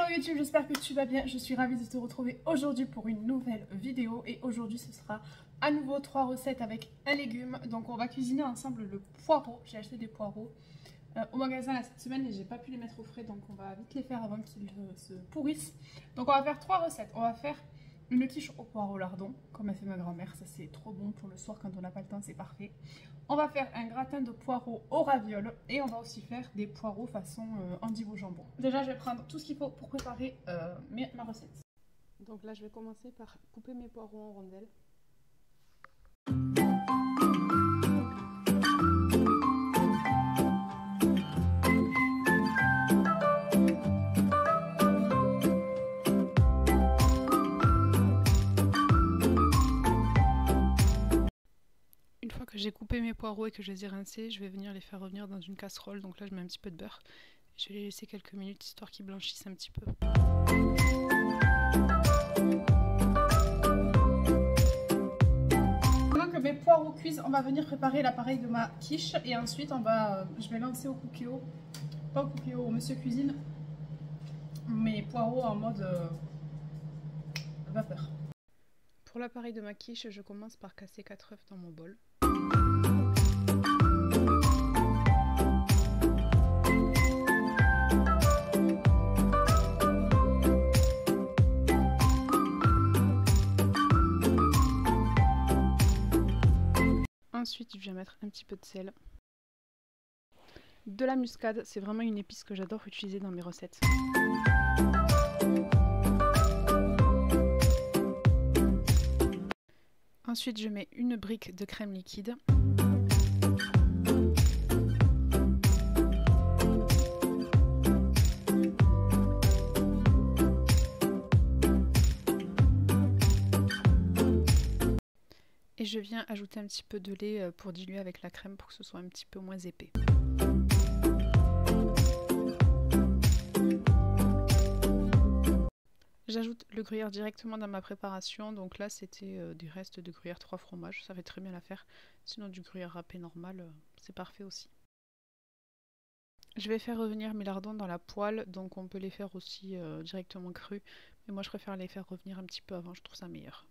Hello YouTube, j'espère que tu vas bien. Je suis ravie de te retrouver aujourd'hui pour une nouvelle vidéo. Et aujourd'hui ce sera à nouveau 3 recettes avec un légume. Donc on va cuisiner ensemble le poireau. J'ai acheté des poireaux au magasin là, cette semaine et j'ai pas pu les mettre au frais. Donc on va vite les faire avant qu'ils se pourrissent. Donc on va faire 3 recettes. On va faire une quiche au poireau lardon, comme a fait ma grand-mère. Ça c'est trop bon pour le soir quand on n'a pas le temps, c'est parfait. On va faire un gratin de poireaux au ravioles et on va aussi faire des poireaux façon endive au jambon. Déjà, je vais prendre tout ce qu'il faut pour préparer ma recette. Donc là, je vais commencer par couper mes poireaux en rondelles. Une fois que j'ai coupé mes poireaux et que je les ai rincés, je vais venir les faire revenir dans une casserole. Donc là, je mets un petit peu de beurre. Je vais les laisser quelques minutes histoire qu'ils blanchissent un petit peu. Pendant que mes poireaux cuisent, on va venir préparer l'appareil de ma quiche. Et ensuite, je vais lancer au Cookéo, pas au Cookéo, au Monsieur Cuisine, mes poireaux en mode vapeur. Pour l'appareil de ma quiche, je commence par casser 4 œufs dans mon bol. Ensuite, je viens mettre un petit peu de sel. De la muscade, c'est vraiment une épice que j'adore utiliser dans mes recettes. Ensuite, je mets une brique de crème liquide. Et je viens ajouter un petit peu de lait pour diluer avec la crème pour que ce soit un petit peu moins épais. J'ajoute le gruyère directement dans ma préparation. Donc là, c'était des restes de gruyère 3 fromages. Ça fait très bien l'affaire. Sinon, du gruyère râpé normal, c'est parfait aussi. Je vais faire revenir mes lardons dans la poêle. Donc on peut les faire aussi directement crus. Mais moi, je préfère les faire revenir un petit peu avant. Je trouve ça meilleur.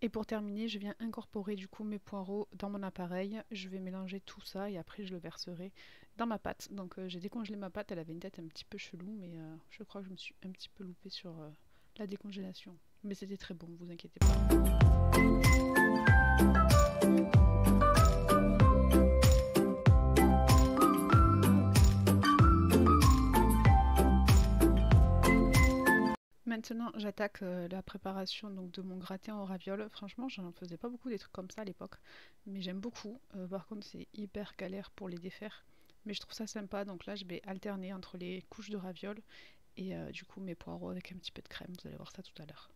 Et pour terminer, je viens incorporer du coup mes poireaux dans mon appareil. Je vais mélanger tout ça et après je le verserai dans ma pâte. Donc j'ai décongelé ma pâte, elle avait une tête un petit peu chelou, mais je crois que je me suis un petit peu loupée sur la décongélation. Mais c'était très bon, vous inquiétez pas. Maintenant, j'attaque la préparation donc, de mon gratin aux ravioles. Franchement, j'en faisais pas beaucoup des trucs comme ça à l'époque, mais j'aime beaucoup. Par contre, c'est hyper galère pour les défaire, mais je trouve ça sympa. Donc là, je vais alterner entre les couches de ravioles et du coup mes poireaux avec un petit peu de crème. Vous allez voir ça tout à l'heure.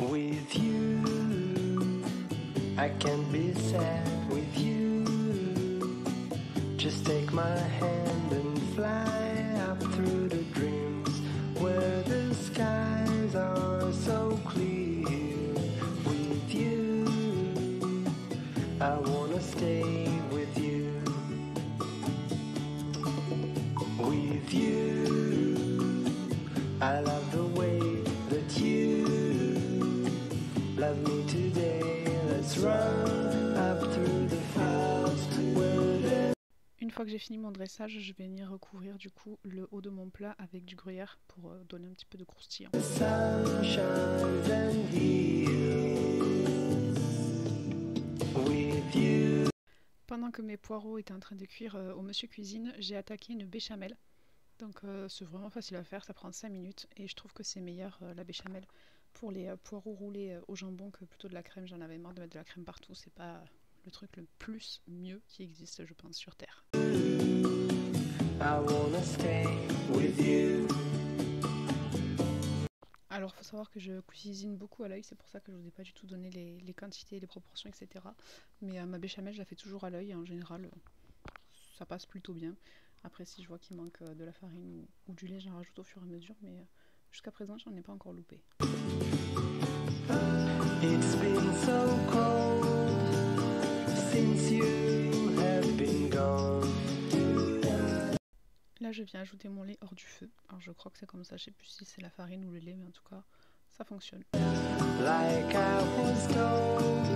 With you, I can't be sad with you. Just take my hand and fly up through the dreams where the skies are so clear. With you, I wanna stay with you. With you, I love the way that you love me today. Let's run up through the fields where the... Une fois que j'ai fini mon dressage, je vais venir recouvrir du coup le haut de mon plat avec du gruyère pour donner un petit peu de croustillant. sun shines and heals. With you. Pendant que mes poireaux étaient en train de cuire au Monsieur Cuisine, j'ai attaqué une béchamel. Donc c'est vraiment facile à faire, ça prend 5 minutes et je trouve que c'est meilleur la béchamel pour les poireaux roulés au jambon que plutôt de la crème. J'en avais marre de mettre de la crème partout, c'est pas le truc le plus mieux qui existe je pense sur terre. I wanna stay with you. Alors faut savoir que je cuisine beaucoup à l'œil, c'est pour ça que je vous ai pas du tout donné les quantités, les proportions, etc. Mais ma béchamel je la fais toujours à l'œil et en général ça passe plutôt bien. Après si je vois qu'il manque de la farine ou du lait, j'en rajoute au fur et à mesure, mais jusqu'à présent j'en ai pas encore loupé. It's been so cold since you have been gone. Là je viens ajouter mon lait hors du feu. Alors je crois que c'est comme ça, je sais plus si c'est la farine ou le lait, mais en tout cas ça fonctionne. Like I was told,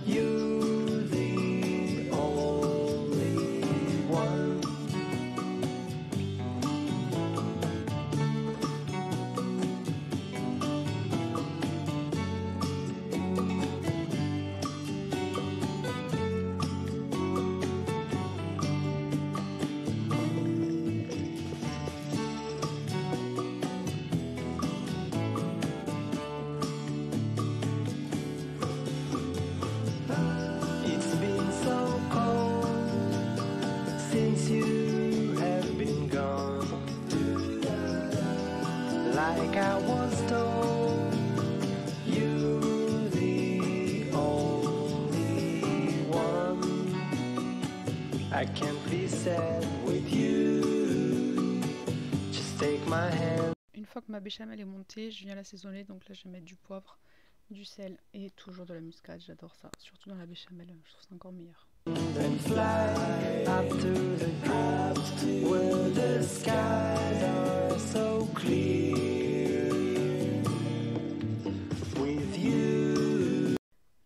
you're the only one. It's been so cold since you have been gone. Like I was told, you're the only one. I can't be sad with you. Just take my hand. Une fois que ma béchamel est montée, je viens l'assaisonner, donc là je vais mettre du poivre, du sel et toujours de la muscade, j'adore ça, surtout dans la béchamel, je trouve ça encore meilleur. And fly up to the clouds where the skies are so clear. With you.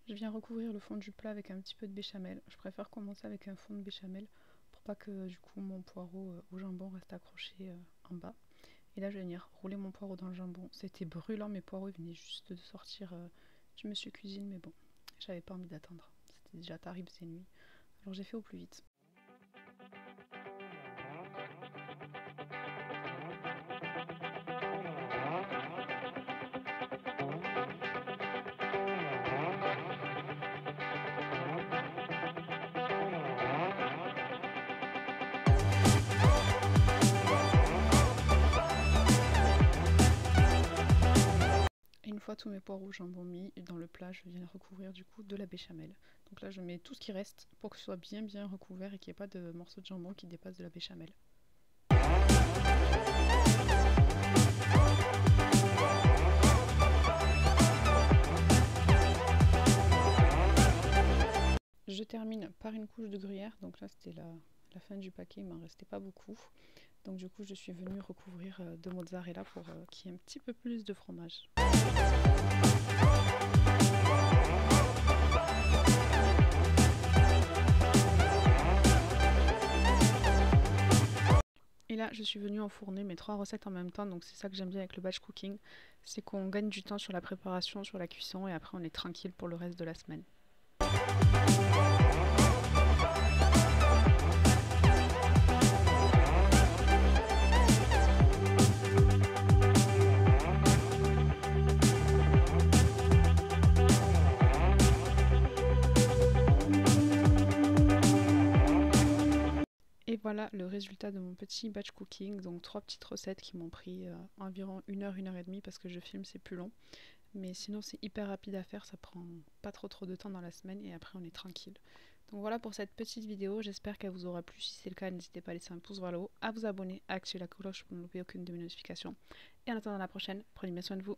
Je viens recouvrir le fond du plat avec un petit peu de béchamel. Je préfère commencer avec un fond de béchamel pour pas que du coup mon poireau au jambon reste accroché en bas. Et là je vais venir rouler mon poireau dans le jambon. C'était brûlant, mes poireaux venaient juste de sortir du Monsieur Cuisine, mais bon, j'avais pas envie d'attendre. C'était déjà tard, il faisait nuit. Alors j'ai fait au plus vite. Une fois tous mes poireaux jambon mis dans le plat, je viens recouvrir du coup de la béchamel. Donc là je mets tout ce qui reste pour que ce soit bien recouvert et qu'il n'y ait pas de morceaux de jambon qui dépassent de la béchamel. Je termine par une couche de gruyère, donc là c'était la fin du paquet, il m'en restait pas beaucoup. Donc du coup je suis venue recouvrir de mozzarella pour qu'il y ait un petit peu plus de fromage. Et là je suis venue enfourner mes 3 recettes en même temps, donc c'est ça que j'aime bien avec le batch cooking, c'est qu'on gagne du temps sur la préparation, sur la cuisson et après on est tranquille pour le reste de la semaine. Et voilà le résultat de mon petit batch cooking, donc 3 petites recettes qui m'ont pris environ 1 heure, 1 heure et demie parce que je filme c'est plus long. mais sinon c'est hyper rapide à faire, ça prend pas trop de temps dans la semaine et après on est tranquille. Donc voilà pour cette petite vidéo, j'espère qu'elle vous aura plu. Si c'est le cas, n'hésitez pas à laisser un pouce vers le haut, à vous abonner, à activer la cloche pour ne louper aucune de mes notifications. Et en attendant la prochaine, prenez bien soin de vous.